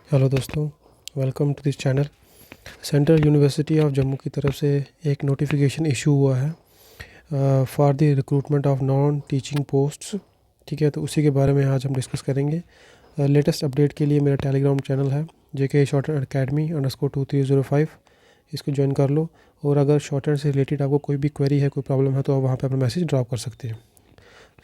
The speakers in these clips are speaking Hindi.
हेलो दोस्तों, welcome to this channel. Central university of Jammu की तरफ से एक नोटिफिकेशन इशू हुआ है for the recruitment of non teaching posts. ठीक है, तो उसी के बारे में आज हम डिस्कस करेंगे। लेटेस्ट अपडेट के लिए मेरा टेलीग्राम चैनल है JK शॉर्टहैंड अकेडमी _2305, इसको ज्वाइन कर लो। और अगर शॉर्टहैंड से रिलेटेड आपको कोई भी क्वेरी है, कोई प्रॉब्लम है, तो आप वहाँ पे अपना मैसेज ड्रॉप कर सकते हैं।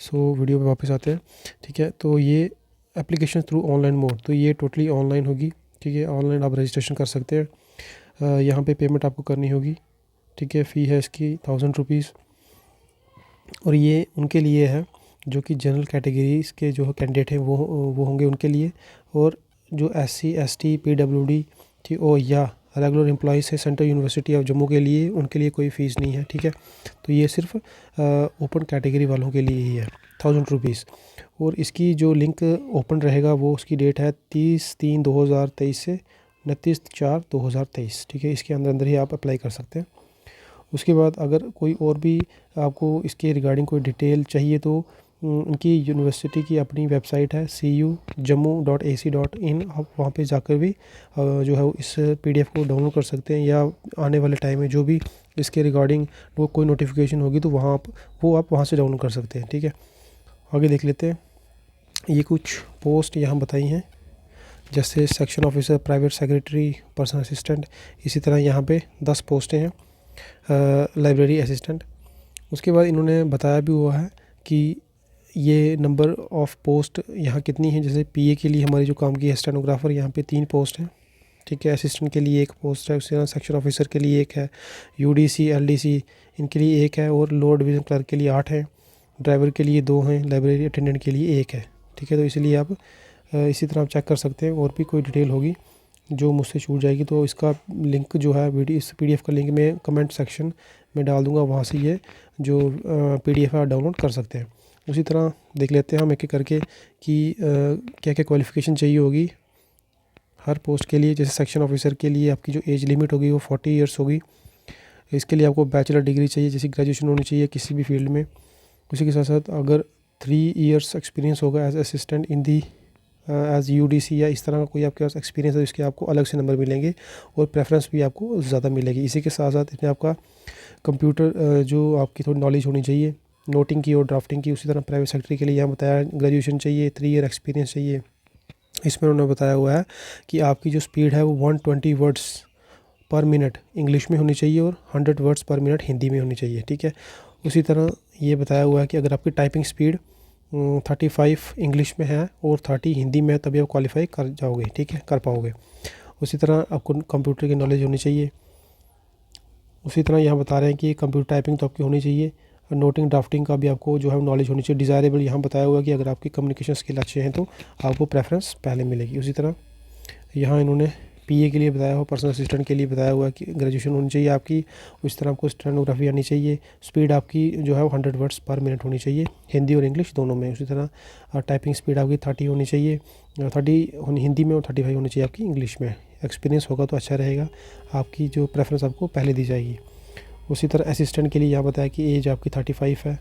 सो वीडियो पे वापस आते हैं। ठीक है, तो ये एप्लीकेशन थ्रू ऑनलाइन मोड, तो ये टोटली ऑनलाइन होगी। ठीक है, ऑनलाइन आप रजिस्ट्रेशन कर सकते हैं। यहाँ पे पेमेंट आपको करनी होगी। ठीक है, फ़ी है इसकी 1000 रुपीज़। और ये उनके लिए है जो कि जनरल कैटेगरीज के जो कैंडिडेट हैं वो होंगे उनके लिए। और जो SC ST PWD ठीक ओ या रेगुलर एम्प्लॉइज़ है सेंट्रल यूनिवर्सिटी ऑफ जम्मू के लिए, उनके लिए कोई फ़ीस नहीं है। ठीक है, तो ये सिर्फ ओपन कैटेगरी वालों के लिए ही है, 1000 रुपीज़। और इसकी जो लिंक ओपन रहेगा वो उसकी डेट है 30/3/2023 से 29/4/2023। ठीक है, इसके अंदर अंदर ही आप अप्लाई कर सकते हैं। उसके बाद अगर कोई और भी आपको इसके रिगार्डिंग कोई डिटेल चाहिए तो उनकी यूनिवर्सिटी की अपनी वेबसाइट है cujammu.ac.in, आप वहाँ पे जाकर भी जो है इस PDF को डाउनलोड कर सकते हैं। या आने वाले टाइम में जो भी इसके रिगार्डिंग वो कोई नोटिफिकेशन होगी तो आप वहाँ से डाउनलोड कर सकते हैं। ठीक है, आगे देख लेते हैं। ये कुछ पोस्ट यहाँ बताई हैं, जैसे section officer, private secretary, personal assistant. इसी तरह यहाँ पे 10 पोस्टें हैं, लाइब्रेरी असिस्टेंट। उसके बाद इन्होंने बताया भी हुआ है कि ये नंबर ऑफ़ पोस्ट यहाँ कितनी है। जैसे PA के लिए हमारी जो काम की है स्टेनोग्राफर, यहाँ पे 3 पोस्ट हैं। ठीक है, असिस्टेंट के लिए 1 पोस्ट है, उसी तरह सेक्शन ऑफिसर के लिए 1 है, UDC LDC इनके लिए 1 है, और लोअर डिवीज़न क्लर्क के लिए 8 हैं, ड्राइवर के लिए 2 हैं, लाइब्रेरी अटेंडेंट के लिए 1 है। ठीक है, तो इसलिए आप इसी तरह आप चेक कर सकते हैं। और भी कोई डिटेल होगी जो मुझसे छूट जाएगी तो इसका लिंक जो है इस PDF का लिंक मैं कमेंट सेक्शन में डाल दूंगा, वहाँ से ये जो PDF है आप डाउनलोड कर सकते हैं। उसी तरह देख लेते हैं हम एक एक करके कि क्या क्या क्वालिफ़िकेशन चाहिए होगी हर पोस्ट के लिए। जैसे सेक्शन ऑफिसर के लिए आपकी जो एज लिमिट होगी वो 40 ईयर्स होगी। इसके लिए आपको बैचलर डिग्री चाहिए, जैसे ग्रेजुएशन होनी चाहिए किसी भी फील्ड में। उसी के साथ साथ अगर 3 ईयर्स एक्सपीरियंस होगा as assistant in the as UDC या इस तरह का कोई आपके पास एक्सपीरियंस है, इसके आपको अलग से नंबर मिलेंगे और प्रेफरेंस भी आपको ज़्यादा मिलेगी। इसी के साथ साथ इसमें आपका कंप्यूटर जो आपकी थोड़ी नॉलेज होनी चाहिए, नोटिंग की और ड्राफ्टिंग की। उसी तरह प्राइवेट सेक्रेटरी के लिए यहाँ बताया ग्रेजुएशन चाहिए, 3 ईयर एक्सपीरियंस चाहिए। इसमें उन्होंने बताया हुआ है कि आपकी जो स्पीड है वो 120 वर्ड्स पर मिनट इंग्लिश में होनी चाहिए और 100 वर्ड्स पर मिनट हिंदी में होनी चाहिए। ठीक है, उसी तरह ये बताया हुआ है कि अगर आपकी टाइपिंग स्पीड 35 इंग्लिश में है और 30 हिंदी में है तभी आप क्वालिफाई कर जाओगे। ठीक है, कर पाओगे। उसी तरह आपको कंप्यूटर की नॉलेज होनी चाहिए। उसी तरह यहाँ बता रहे हैं कि कंप्यूटर टाइपिंग तो आपकी होनी चाहिए, नोटिंग ड्राफ्टिंग का भी आपको जो है नॉलेज होनी चाहिए। डिज़ायरेबल यहाँ बताया हुआ है कि अगर आपकी कम्युनिकेशन स्किल अच्छे हैं तो आपको प्रेफरेंस पहले मिलेगी। उसी तरह यहाँ इन्होंने PA के लिए बताया हुआ, पर्सनल असिस्टेंट के लिए बताया हुआ कि ग्रेजुएशन होनी चाहिए आपकी। उस तरह आपको स्टेनोग्राफी आनी चाहिए। स्पीड आपकी जो है वो 100 वर्ड्स पर मिनट होनी चाहिए, हिंदी और इंग्लिश दोनों में। उसी तरह टाइपिंग स्पीड आपकी 30 होनी चाहिए, 30 हिंदी में और 35 होनी चाहिए आपकी इंग्लिश में। एक्सपीरियंस होगा तो अच्छा रहेगा, आपकी जो प्रेफरेंस आपको पहले दी जाएगी। उसी तरह असिस्टेंट के लिए यहाँ बताया कि एज आपकी 35 है।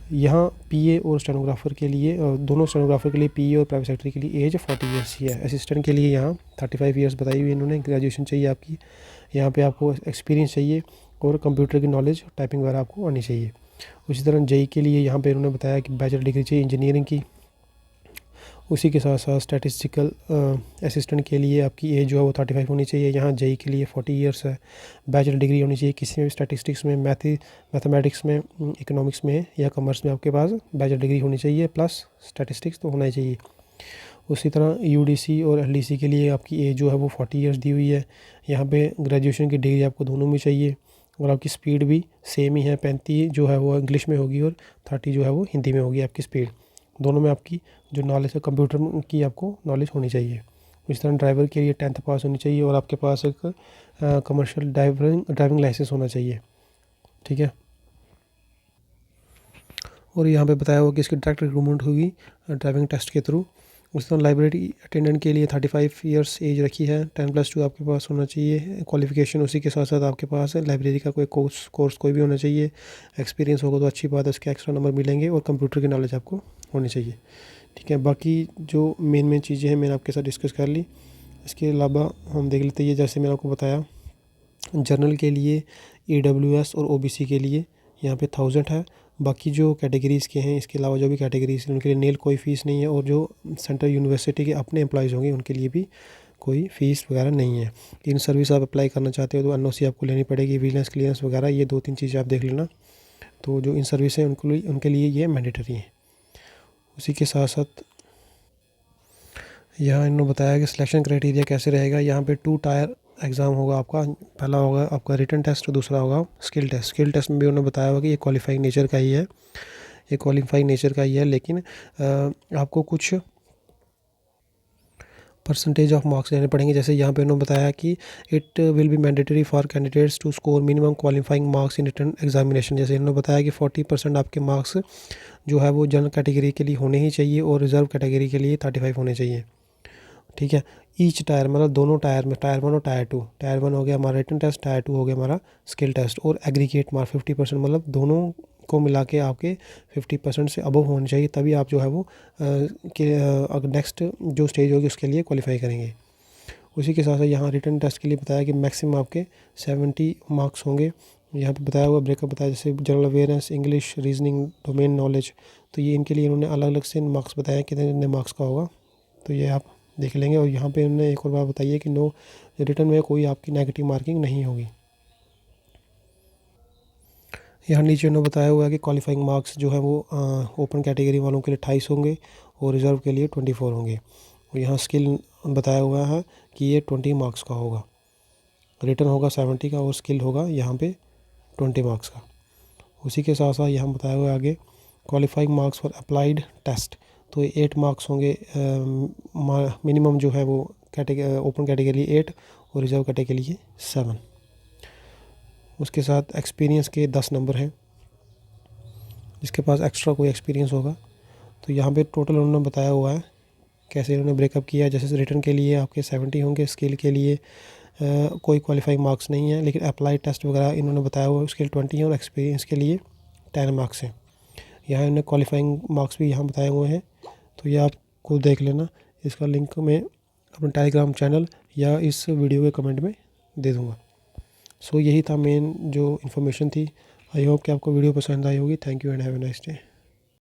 यहाँ PA और स्टेनोग्राफर के लिए दोनों स्टेनोग्राफर के लिए PA और प्राइवेट सेक्रेटरी के लिए एज 40 ईयर्स ही है। असिस्टेंट के लिए यहाँ 35 ईयर्स बताई हुई इन्होंने। ग्रेजुएशन चाहिए आपकी, यहाँ पे आपको एक्सपीरियंस चाहिए और कंप्यूटर की नॉलेज, टाइपिंग वगैरह आपको आनी चाहिए। उसी तरह JEE के लिए यहाँ पे इन्होंने बताया कि बैचलर डिग्री चाहिए इंजीनियरिंग की। उसी के साथ साथ स्टैटिस्टिकल असिस्टेंट के लिए आपकी एज जो है वो 35 होनी चाहिए। यहाँ JEE के लिए 40 ईयर्स है। बैचलर डिग्री होनी चाहिए किसी में भी, स्टैटिस्टिक्स में, मैथमेटिक्स में, इकोनॉमिक्स में या कॉमर्स में आपके पास बैचलर डिग्री होनी चाहिए, प्लस स्टैटिस्टिक्स तो होना ही चाहिए। उसी तरह UDC और LDC के लिए आपकी एज जो है वो 40 ईयर्स दी हुई है। यहाँ पे ग्रेजुएशन की डिग्री आपको दोनों में चाहिए और आपकी स्पीड भी सेम ही है, 35 जो है वो इंग्लिश में होगी और 30 जो है वो हिंदी में होगी आपकी स्पीड। दोनों में आपकी जो नॉलेज है कंप्यूटर की आपको नॉलेज होनी चाहिए। इस तरह ड्राइवर के लिए 10th पास होनी चाहिए और आपके पास एक कमर्शियल ड्राइविंग लाइसेंस होना चाहिए। ठीक है, और यहाँ पे बताया हुआ कि इसकी डायरेक्ट रिक्रूटमेंट होगी ड्राइविंग टेस्ट के थ्रू। उस तरह लाइब्रेरी अटेंडेंट के लिए 35 ईयर्स एज रखी है, 10+2 आपके पास होना चाहिए क्वालिफिकेशन। उसी के साथ साथ आपके पास लाइब्रेरी का कोई कोर्स कोई भी होना चाहिए। एक्सपीरियंस होगा तो अच्छी बात है, उसके एक्स्ट्रा नंबर मिलेंगे और कंप्यूटर की नॉलेज आपको होनी चाहिए। ठीक है, बाकी जो मेन चीज़ें हैं मैंने आपके साथ डिस्कस कर ली। इसके अलावा हम देख लेते हैं, जैसे मैंने आपको बताया जनरल के लिए EWS और OBC के लिए यहाँ पे 1000 है। बाकी जो कैटेगरीज़ के हैं, इसके अलावा जो भी कैटेगरीज़ हैं उनके लिए नील कोई फ़ीस नहीं है, और जो सेंट्रल यूनिवर्सिटी के अपने एम्प्लॉयज़ होंगे उनके लिए भी कोई फ़ीस वगैरह नहीं है। इन सर्विस आप अप्लाई करना चाहते हो तो NOC आपको लेनी पड़ेगी, विजिलेंस क्लियरेंस वगैरह, ये 2-3 चीज़ें आप देख लेना। तो जो इन सर्विस हैं उनके लिए ये मैंडेटरी है। उसी के साथ साथ यहाँ इन्होंने बताया कि सिलेक्शन क्राइटेरिया कैसे रहेगा। यहाँ पे 2 टायर एग्ज़ाम होगा आपका। पहला होगा आपका रिटन टेस्ट और दूसरा होगा स्किल टेस्ट। स्किल टेस्ट में भी उन्होंने बताया होगा कि ये क्वालिफाइंग नेचर का ही है, ये क्वालिफाइंग नेचर का ही है, लेकिन आपको कुछ परसेंटेज ऑफ मार्क्स लेने पड़ेंगे। जैसे यहाँ पे उन्होंने बताया कि it will be mandatory for candidates to score minimum qualifying marks in written examination. जैसे इन्होंने बताया कि 40% आपके मार्क्स जो है वो जनरल कैटेगरी के लिए होने ही चाहिए और रिजर्व कैटेगरी के लिए 35 होने चाहिए। ठीक है, ईच टायर मतलब दोनों टायर में, टायर 1 और टायर 2। टायर 1 हो गया हमारा रिटन टेस्ट, टायर 2 हो गया हमारा स्किल टेस्ट, और एग्रीगेट मार्क 50% मतलब दोनों को मिला के आपके 50% से अबव होने चाहिए, तभी आप जो है वो अगर नेक्स्ट जो स्टेज होगी उसके लिए क्वालिफाई करेंगे। उसी के साथ साथ यहाँ रिटन टेस्ट के लिए बताया कि मैक्सिमम आपके 70 मार्क्स होंगे। यहाँ पे बताया हुआ ब्रेकअप बताया, जैसे general awareness, English, reasoning, domain knowledge, तो ये इनके लिए इन्होंने अलग अलग से मार्क्स बताया कितने मार्क्स का होगा, तो ये आप देख लेंगे। और यहाँ पे उन्होंने एक और बात बताई है कि नो रिटन में कोई आपकी नेगेटिव मार्किंग नहीं होगी। यहाँ नीचे उन्होंने बताया हुआ है कि क्वालिफाइंग मार्क्स जो है वो ओपन कैटेगरी वालों के लिए 28 होंगे और रिज़र्व के लिए 24 होंगे। और यहाँ स्किल बताया हुआ है कि ये 20 मार्क्स का होगा, रिटन होगा 70 का और स्किल होगा यहाँ पे 20 मार्क्स का। उसी के साथ साथ यहाँ बताया हुआ है आगे qualifying marks for applied test, तो 8 मार्क्स होंगे मिनिमम जो है वो ओपन कैटेगरी 8 और रिजर्व कैटेगरी के लिए 7। उसके साथ एक्सपीरियंस के 10 नंबर हैं, जिसके पास एक्स्ट्रा कोई एक्सपीरियंस होगा। तो यहाँ पे टोटल उन्होंने बताया हुआ है कैसे उन्होंने ब्रेकअप किया। जैसे रिटन के लिए आपके 70 होंगे, स्किल के लिए कोई क्वालिफाइंग मार्क्स नहीं है, लेकिन अप्लाई टेस्ट वगैरह इन्होंने बताया हुआ है उसके लिए 20 है, और एक्सपीरियंस के लिए 10 मार्क्स हैं। यहाँ इन्होंने क्वालिफाइंग मार्क्स भी यहाँ बताए हुए हैं, तो ये आप खुद देख लेना। इसका लिंक मैं अपने टेलीग्राम चैनल या इस वीडियो के कमेंट में दे दूँगा। सो यही था मेन जो इन्फॉर्मेशन थी। आई होप कि आपको वीडियो पसंद आई होगी। Thank you and have a nice day.